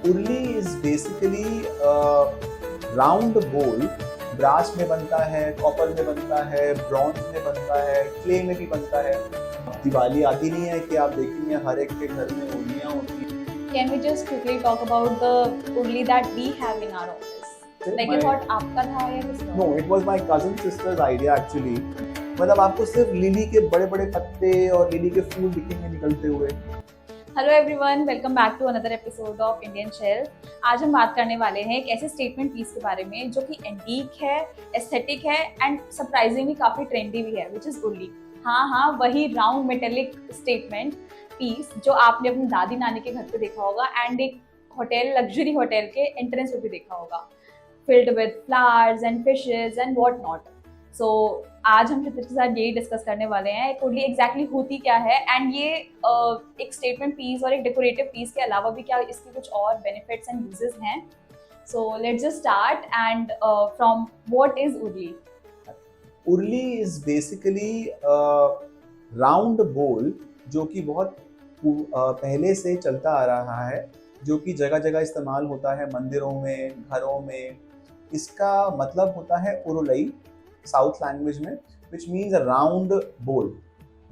Uruli is basically round बोल। Brass में बनता है, कॉपर में बनता है, ब्रॉन्ज में बनता है, क्ले में भी बनता है। दिवाली आती नहीं है कि आप देखेंगे हर एक के घर में उर्लियां होती हैं। Can we just quickly talk about the urli that we have in our office? Like ये thought आपका था या किसी नो, और? It was my cousin sisters idea actually. मतलब आपको सिर्फ लिली के बड़े बड़े पत्ते और लिली के फूल दिखेंगे निकलते हुए। Hello everyone, welcome back to another episode of Indian shell. आज हम बात करने वाले हैं एक ऐसे स्टेटमेंट पीस के बारे में जो कि एंटीक है, एस्थेटिक है एंड सरप्राइजिंगली काफी ट्रेंडी भी है, विच इज उर्ली। हाँ, वही राउंड मेटेलिक स्टेटमेंट पीस जो आपने अपनी दादी नानी के घर पे देखा होगा एंड एक होटल, लग्जरी होटल के एंट्रेंस पे भी देखा होगा, filled with flowers and fishes and what not. So आज हम चित्र के साथ यही डिस्कस करने वाले हैं उर्ली एग्जैक्टली होती क्या है एंड ये एक स्टेटमेंट पीस और एक डेकोरेटिव पीस के अलावा भी क्या इसके कुछ और बेनिफिट्स एंड यूजेस हैं। So let's just start and from what is urli. Urli is basically round bowl जो कि बहुत पहले से चलता आ रहा है, जो कि जगह जगह इस्तेमाल होता है, मंदिरों में, घरों में। इसका मतलब होता है उरुलई साउथ लैंग्वेज में, विच मीन्स राउंड बोल।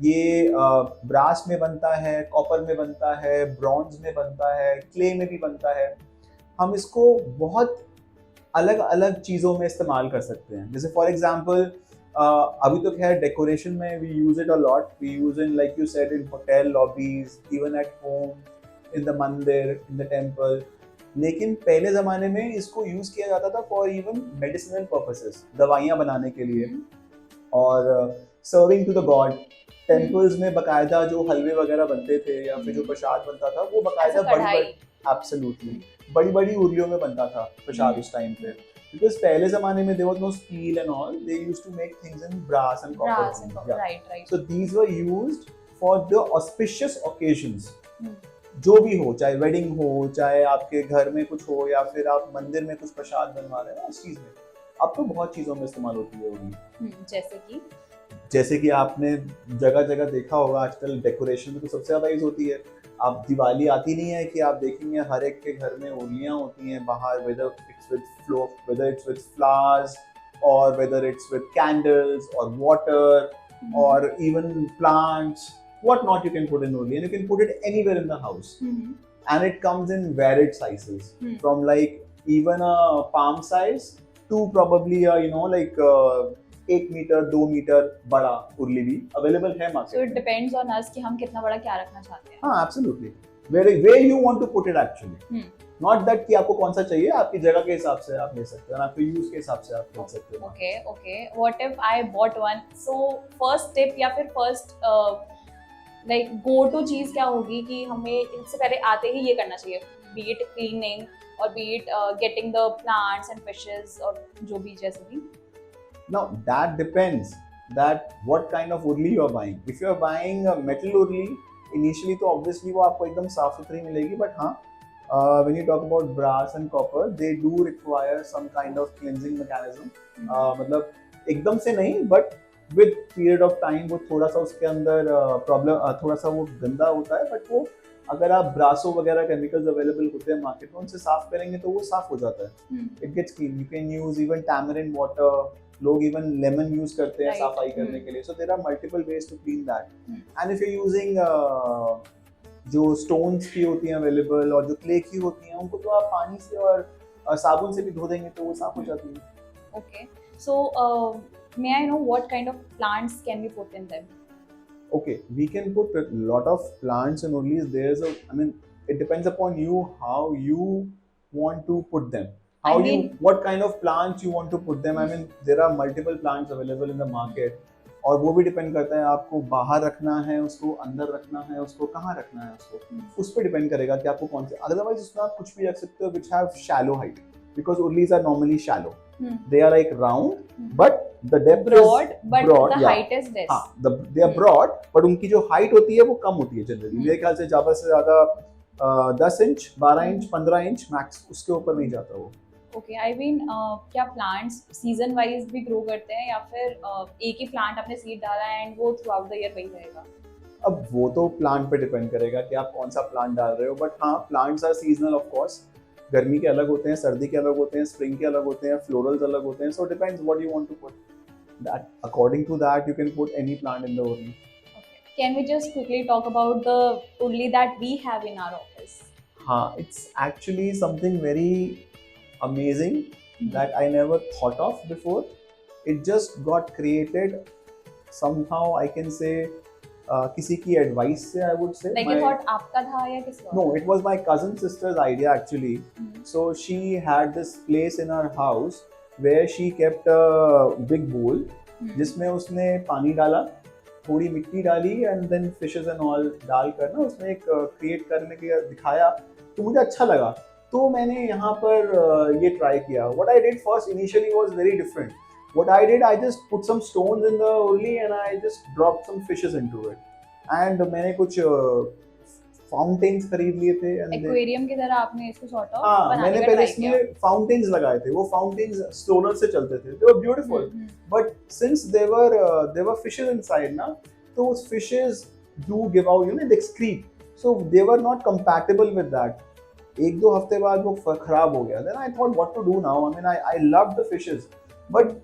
ये ब्रास में बनता है, कॉपर में बनता है, ब्रॉन्ज में बनता है, क्ले में भी बनता है। हम इसको बहुत अलग अलग चीज़ों में इस्तेमाल कर सकते हैं। जैसे फॉर एग्जाम्पल अभी तो खैर डेकोरेशन में we use it a lot. We use in, like you said, in hotel lobbies, even at home, in the mandir, in the temple. लेकिन पहले ज़माने में इसको यूज़ किया जाता था फॉर इवन मेडिसिनल पर्पसेस, दवाइयाँ बनाने के लिए और serving to the god. Temples में बकायदा जो हलवे वगैरह बनते थे या फिर जो प्रसाद बनता था वो बकायदा एब्सोल्युटली बड़ी बड़ी उर्लियों में बनता था प्रसाद उस टाइम पे। Because पहले ज़माने में there was no steel and all, they used to make things in brass and copper. Yeah. Right. So these were used for the auspicious occasions. जो भी हो, चाहे वेडिंग हो, चाहे आपके घर में कुछ हो या फिर आप मंदिर में कुछ प्रसाद बनवा रहे हैं, उस चीज में। अब तो बहुत चीजों में इस्तेमाल होती है उर्ली। जैसे कि आपने जगह जगह देखा होगा आजकल डेकोरेशन में तो सबसे ज्यादा यूज होती है। आप दिवाली आती नहीं है कि आप देखेंगे हर एक के घर में उर्लियां होती हैं बाहर, whether it's with flowers or whether it's with candles or water or even plants, what not you can put in urli, and you can put it anywhere in the house. And it comes in varied sizes, from like even a palm size to probably a, like 1 metre 2 metre बड़ा उर्ली भी available है market में। So it depends on us कि हम कितना बड़ा क्या रखना चाहते हैं। हाँ, absolutely. where you want to put it actually. Not that कि आपको कौन सा चाहिए, आपकी जगह के हिसाब से आप ले सकते हैं, आपके यूज के हिसाब से आप ले सकते हैं। Okay. What if I bought one? So first tip या फिर first like go to चीज क्या होगी कि हमें इससे पहले आते ही ये करना चाहिए, be it cleaning or be it getting the plants and fishes और जो भी जैसे भी। Now that depends that what kind of urli you are buying. If you are buying a metal urli, initially तो obviously वो आपको एकदम साफ सुथरी मिलेगी, but हाँ, when you talk about brass and copper, they do require some kind of cleansing mechanism. मतलब एकदम से नहीं, but with period of time वो थोड़ा सा उसके अंदर प्रॉब्लम, थोड़ा सा वो गंदा होता है, but वो अगर आप ब्रासो वगैरह केमिकल्स अवेलेबल होते हैं मार्केट में, उनसे साफ करेंगे तो वो साफ हो जाता है। It gets clean. You can use even tamarind water, लोग इवन लेमन यूज करते हैं सफाई करने के लिए। So there are multiple ways to clean that. And if you using जो स्टोन्स की होती हैं अवेलेबल और जो क्ले की होती हैं, उनको तो आप पानी से और साबुन से भी धो देंगे तो वो साफ हो जाती है। Okay, so may I know what kind of plants can we put in them? Okay, we can put a lot of plants in urlis. It depends upon you how you want to put them. What kind of plants you want to put them. There are multiple plants available in the market. और वो भी depend करता है आपको बाहर रखना है उसको, अंदर रखना है उसको, कहाँ रखना है उसको, उस पर डिपेंड करेगा कि आपको कौन से। अदरवाइज उसमें आप कुछ भी रख सकते हो which have shallow height, because urlis are normally shallow. They are like round, but the depth broad, but broad, the height is less. हाँ, they are broad, but उनकी जो height होती है वो कम होती है जनरली। मेरे ख्याल से ज़्यादा 10 इंच, 12 इंच, 15 इंच मैक्स, उसके ऊपर नहीं जाता वो। ओके, आई मीन क्या प्लांट्स सीजन वाइज भी ग्रो करते हैं या फिर एक ही प्लांट आपने सीड डाला है एंड वो थ्रू आउट द ईयर वही रहेगा? अब वो तो प्लांट पे डिपेंड करेगा कि आप कौन सा प्लांट डाल रहे हो, बट हाँ, plants are seasonal of course. गर्मी के अलग होते हैं, सर्दी के अलग होते हैं, स्प्रिंग के अलग होते हैं, फ्लोरल्स अलग होते हैं. So it depends what you want to put. That according to that you can put any plant in the urli. Okay. Can we just quickly talk about the urli that we have in our office? It's actually something very amazing that I never thought of before. It just got created somehow, I can say, किसी की advice से, I would say. Like you thought आपका था या किसी और? No, it was my cousin sister's idea actually. So she had this place in her house where she kept a big bowl जिसमें उसने पानी डाला, थोड़ी मिट्टी डाली and then fishes and all डालकर ना उसने एक create करने के दिखाया, तो मुझे अच्छा लगा. तो मैंने यहाँ पर ये try किया. What I did first initially was very different. What I did, I just put some stones in the urli and I just dropped some fishes into it. And मैंने कुछ फाउंटेन्स खरीद लिए थे. एक्वेरियम की तरह आपने इसको सॉर्ट ऑफ हाँ, बनाने मैंने का पहले ट्राई किया. इसमें फाउंटेन्स लगाए थे. वो फाउंटेन्स स्टोनर से चलते थे. They were beautiful. But since there were fishes inside ना, तो उस fishes do give out, you know, they excrete. So they were not compatible with that. एक दो हफ्ते बाद वो खराब हो गया. Then I thought what to do now. I mean, I loved the fishes, but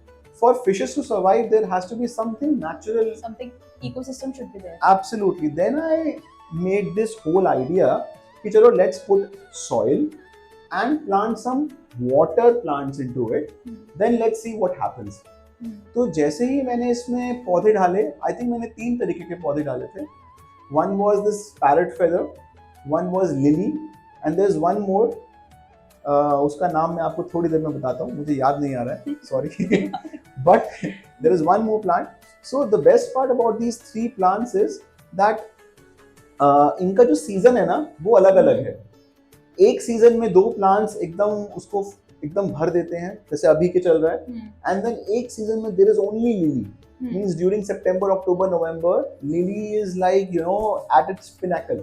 for fishes to survive, there has to be something natural. Something ecosystem should be there. Absolutely. Then I made this whole idea कि चलो let's put soil and plant some water plants into it. Then let's see what happens. तो जैसे ही मैंने इसमें पौधे डाले, I think मैंने 3 तरीके के पौधे डाले थे. One was this parrot feather, one was lily, and there's one more. उसका नाम मैं आपको थोड़ी देर में बताता हूँ, मुझे याद नहीं आ रहा है, sorry. But there is one more plant. So the best part about these 3 plants is that इनका जो सीजन है ना वो अलग अलग है. एक सीजन में 2 प्लांट्स एकदम उसको एकदम भर देते हैं जैसे अभी के चल रहा है. एंड देन एक सीजन में there is only lily. Means during September, October, November, lily is like, you know, at its pinnacle.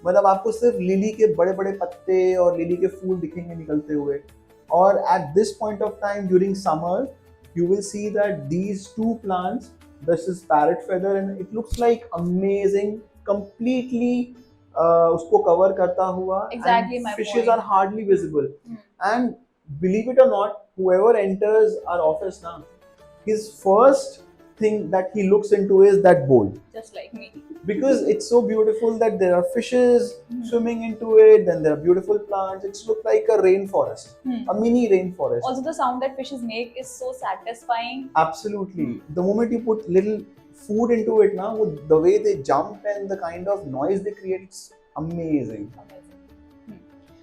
मतलब आपको सिर्फ लिली के बड़े बड़े पत्ते और लिली के फूल दिखेंगे निकलते हुए. और at this point of time during summer, you will see that these 2 plants, this is parrot feather and it looks like amazing, completely उसको cover करता हुआ. Exactly and my fishes point. are hardly visible. And believe it or not, whoever enters our office now, his first thing that he looks into is that bowl. Just like me. Because it's so beautiful that there are fishes swimming into it, then there are beautiful plants. It's looked like a rainforest, a mini rainforest. Also the sound that fishes make is so satisfying. Absolutely. The moment you put little food into it now, the way they jump and the kind of noise they create, it's amazing.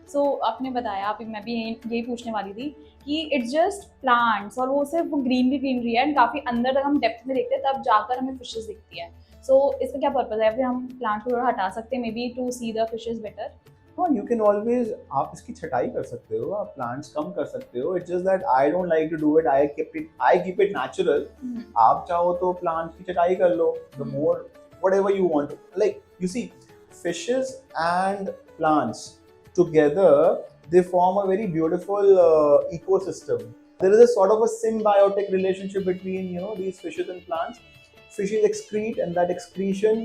So आपने बताया, अभी मैं भी यही पूछने वाली थी कि इट्स जस्ट प्लांट्स और वो सिर्फ ग्रीनरी है एंड काफ़ी अंदर तक हम डेप्थ में देखते हैं तब जाकर हमें फिशेस दिखती है. सो इसका क्या पर्पस है? फिर हम प्लांट को थोड़ा हटा सकते हैं maybe to see the fishes better. हाँ, यू कैन ऑलवेज, आप इसकी छटाई कर सकते हो, आप प्लांट्स कम कर सकते हो. It's just that I don't like to do it. I keep it natural. आप चाहो तो प्लांट्स की छटाई कर लो. The more whatever you want. Like you see, fishes and plants together they form a very beautiful ecosystem. There is a sort of a symbiotic relationship between, you know, these fishes and plants. Fishes excrete and that excretion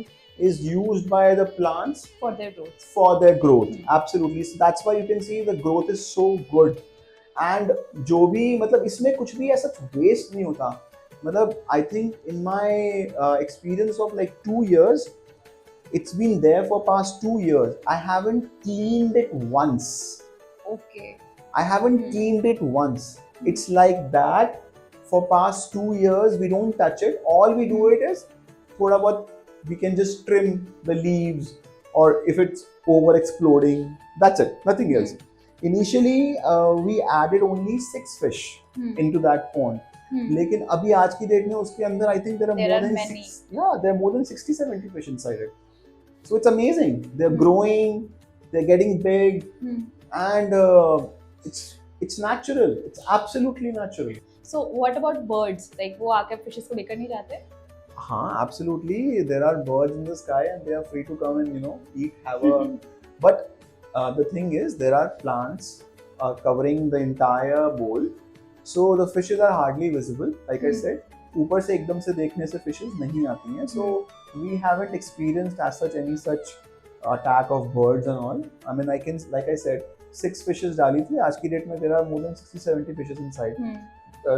is used by the plants for their growth. Absolutely. So that's why you can see the growth is so good. And जो भी मतलब इसमें कुछ भी ऐसा waste नहीं होता. मतलब I think in my experience of like 2 years, it's been there for past 2 years. I haven't cleaned it once. Okay. I haven't cleaned it once. It's like that for past 2 years. We don't touch it. All we do it is thoda bahut we can just trim the leaves, or if it's over exploding, that's it. Nothing else. Initially, we added only 6 fish into that pond. लेकिन अभी आज की date में उसके अंदर I think there are more than many. there are more than 60-70 fish inside it. So it's amazing. They're growing, they're getting big, and it's natural. It's absolutely natural. So what about birds? Like वो आके fishes को लेकर नहीं जाते? हाँ, absolutely. There are birds in the sky and they are free to come and, you know, eat, have a. But the thing is, there are plants covering the entire bowl, so the fishes are hardly visible. Like I said, ऊपर से एकदम से देखने से fishes नहीं आती हैं. So we haven't experienced as such any such attack of birds and all. I mean, like I said, 6 fishes डाली थी, आज की डेट में there are more than 60-70 fishes inside,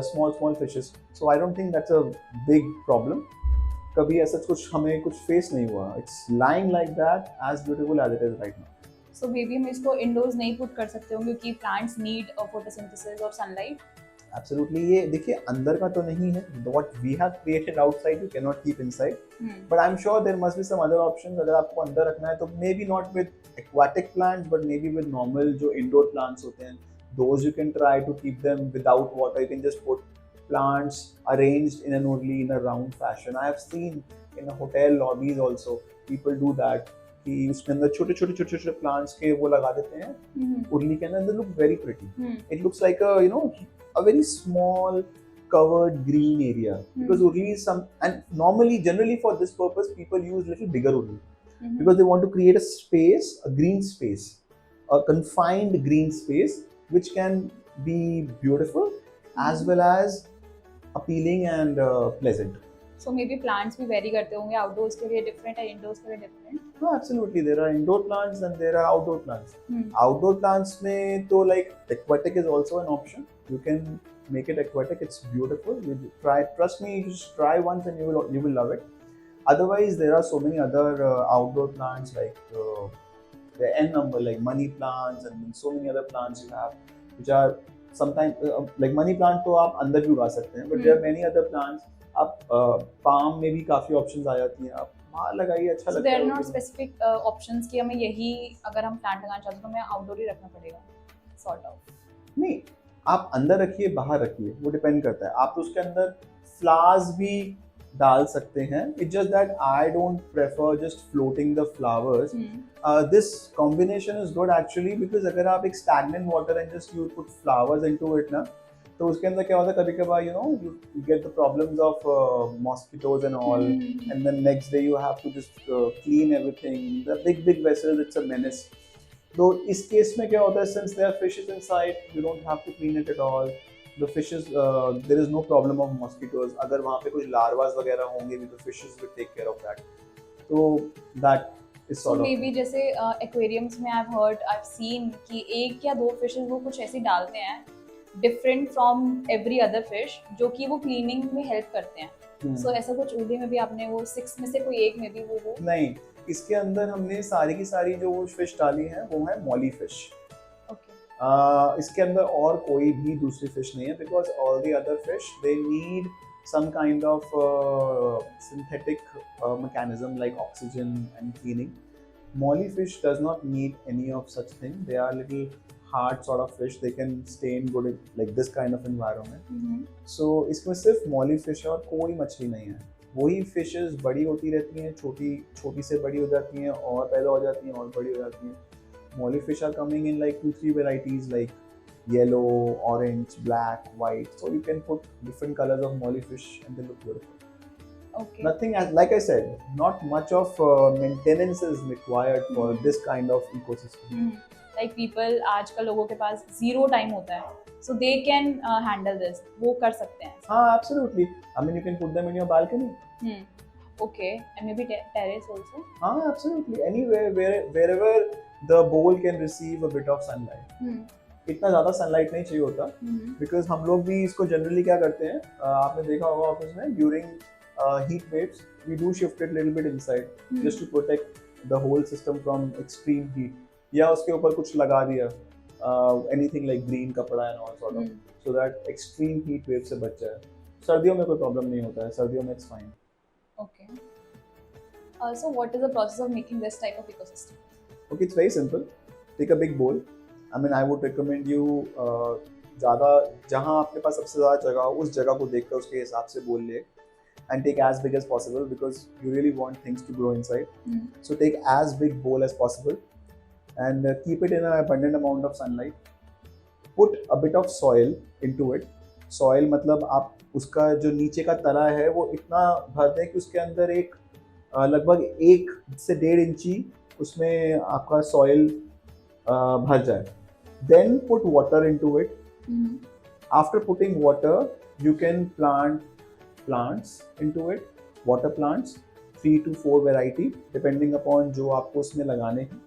small fishes, so I don't think that's a big problem. कभी ऐसा कुछ हमें कुछ फेस नहीं हुआ, it's lying like that as beautiful as it is right now. So may be हम इसको endorse नहीं पुट कर सकते होंगे क्योंकि प्लांट्स नीड फोटोसिंथेसिस और सनलाइट. Absolutely, ये देखिए अंदर का तो नहीं है, what we have created outside you cannot keep inside, but I'm sure there must be some other options. अगर आपको अंदर रखना है तो maybe not with aquatic plants but maybe with normal जो indoor plants होते हैं, those you can try to keep them without water. You can just put plants arranged in an orderly in a round fashion. I have seen in a hotel lobbies also people do that कि उसके अंदर छोटे छोटे छोटे छोटे plants के वो लगा देते हैं उर्ली के अंदर. They look very pretty. It looks like a a very small covered green area because urli is some, and normally generally for this purpose people use little bigger urli because they want to create a space, a green space, a confined green space which can be beautiful as well as appealing and pleasant. So may be plants भी very करते होंगे, outdoors के लिए different है, endorse के लिए different. No, absolutely. There are indoor plants and there are outdoor plants. Outdoor plants में तो like aquatic is also an option. You can make it aquatic. It's beautiful. You try. Trust me. You just try once and you will love it. Otherwise, there are so many other outdoor plants like the n number like money plants and so many other plants you have which are sometimes like money plant तो आप अंदर भी उगा सकते हैं. But there are many other plants. आप palm में भी काफी ऑप्शंस आ जाती हैं, आप बाहर लगाइए, अच्छा लगता है. There are not specific options कि हमें यही अगर हम प्लांट लगाना चाहते हैं तो हमें आउटडोर ही रखना पड़ेगा सॉर्ट ऑफ. नहीं, आप अंदर रखिए बाहर रखिए, वो डिपेंड करता है. आप तो उसके अंदर फ्लावर्स भी डाल सकते हैं. It's just that I don't prefer just floating the flowers. This combination is good actually because अगर आप एक stagnant water and just you put flowers into it ना, तो उसके अंदर क्या होता है कभी कभार you get the problems of mosquitoes and all, and then next day you have to just clean everything. The big vessels, it's a menace. तो इस केस में क्या होता है, since there are fishes inside, you don't have to clean it at all. The fishes, there is no problem of mosquitoes. अगर वहाँ पे कुछ larvas वगैरह होंगे भी तो fishes will take care of that. तो that is sort of. May be जैसे एक्वेरियम्स में I've seen कि एक या दो फिशेस वो कुछ ऐसी डालते हैं different from every other fish जो कि वो क्लीनिंग में हेल्प करते हैं. सो ऐसा कुछ उर्ली में भी आपने वो 6 में से कोई एक में भी वो नहीं, इसके अंदर हमने सारी की सारी जो फिश डाली है वो है मॉली फिश. ओके. इसके अंदर और कोई भी दूसरी फिश नहीं है because all the other fish they need some kind of synthetic mechanism like oxygen and cleaning. Molly fish does not need any of such thing. They are little hard sort of fish. They can stay in good like this kind of environment. So इसमें सिर्फ molly fish है और कोई मछली नहीं है. वही fishes बड़ी होती रहती हैं, छोटी से बड़ी हो जाती हैं और पैदा हो जाती हैं और बड़ी हो जाती हैं. Molly fish are coming in like 2-3 varieties like yellow, orange, black, white. So you can put different colors of molly fish and they look beautiful. Okay. Nothing, like I said, not much of maintenance is required for this kind of ecosystem. Like people, आजकल लोगों के पास zero time होता है, so they can handle this. वो कर सकते हैं. हाँ, absolutely. I mean, you can put them in your balcony. Okay, and maybe terrace also. हाँ, absolutely. Anywhere, wherever the bowl can receive a bit of sunlight. इतना ज़्यादा sunlight नहीं चाहिए होता बिकॉज हम लोग भी इसको जनरली क्या करते हैं, आपने देखा होगा ऑफिस में during heat waves we do shift it little bit inside just to protect the whole system from extreme heat. या उसके ऊपर कुछ लगा दिया anything like green कपड़ा and all sort of so that extreme heat wave से बच जाए. सर्दियों में कोई प्रॉब्लम नहीं होता है, सर्दियों में it's fine. Okay. So what is the process of making this type of ecosystem? Okay, it's very simple. Take a big bowl. I mean, I would recommend you ज़्यादा जहाँ आपके पास सबसे ज़्यादा जगह हो उस जगह को देखकर उसके हिसाब से बोल ले and take as big as possible because you really want things to grow inside. So take as big bowl as possible and keep it in an abundant amount of sunlight. Put a bit of soil into it. Soil मतलब आप उसका जो नीचे का तला है वो इतना भर दें कि उसके अंदर एक लगभग 1 से 1.5 इंची उसमें आपका सॉइल भर जाए. Then put water into it. After putting water, you can plant plants into it, water plants, 3 to 4 variety depending upon जो आपको उसमें लगाने हैं.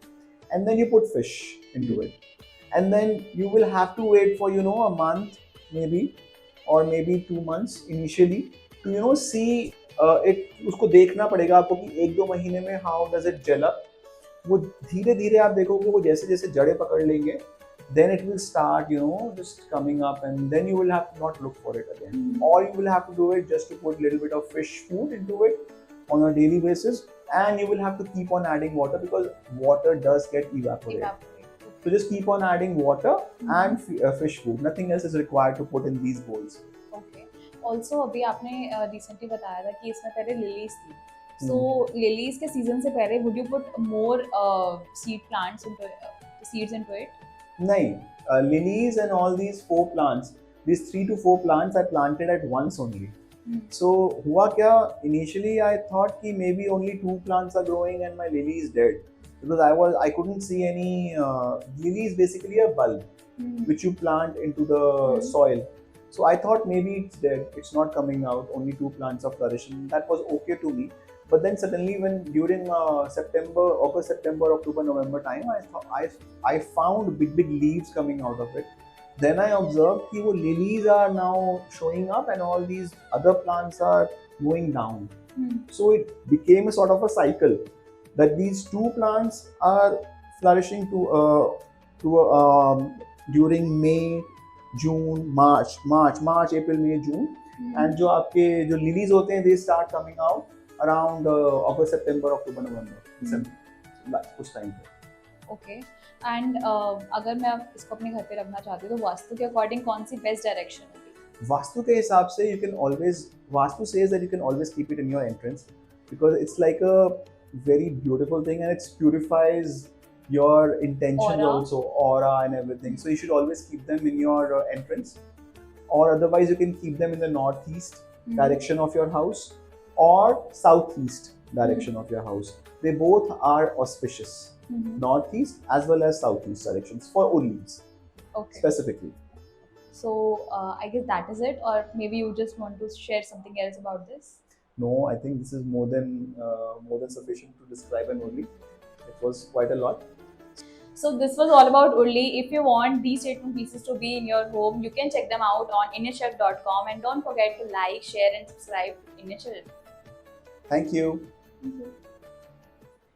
And then you put fish into it. and then you will have to wait for a month maybe, or maybe 2 months initially to see it. उसको देखना पड़ेगा आपको कि 1-2 महीने में how does it gel up. वो धीरे धीरे आप देखोगे वो जैसे जैसे जड़ें पकड़ लेंगे, then it will start just coming up, and then you will have to not look for it again, or you will have to do it just to put little bit of fish food into it on a daily basis, and you will have to keep on adding water because water does get evaporated. So just keep on adding water and fish food. Nothing else is required to put in these bowls. Okay. Also अभी आपने recently बताया था कि इसमें पहले lilies थी. So lilies के season से पहले would you put more seeds into it? नहीं, lilies and all these 4 plants, these 3 to 4 plants I planted at once only. So हुआ क्या, initially I thought कि maybe only 2 plants are growing and my lily is dead, because I couldn't see any lily is basically a bulb which you plant into the soil. So I thought maybe it's dead, it's not coming out, only 2 plants are flourishing. That was okay to me. But then suddenly when during August, September, October, November time, I found big leaves coming out of it. Then I observed कि वो lilies are now showing up and all these other plants are going down. So it became a sort of a cycle that these 2 plants are flourishing during May, June, March, April, May, June. And जो आपके जो lilies होते हैं, they start coming out around August, September, October, November, December, उस time पे. Okay. And अगर मैं अब इसको अपने घर पे रखना चाहती हूँ तो वास्तु के अकॉर्डिंग कौन सी बेस्ट डायरेक्शन होगी? वास्तु के हिसाब से vastu says that you can always keep it in your entrance, because it's like a very beautiful thing and it purifies your intentions also, aura and everything. So you should always keep them in your entrance, or otherwise you can keep them in the northeast direction of your house or southeast direction of your house. They both are auspicious. Northeast as well as southeast directions for Urlis specifically. So I guess that is it, or maybe you just want to share something else about this? No, I think this is more than sufficient to describe an Urli. It was quite a lot. So this was all about Urli. If you want these statement pieces to be in your home, you can check them out on IndianChef.com, and don't forget to like, share and subscribe to Indian Chef. Thank you. Thank you.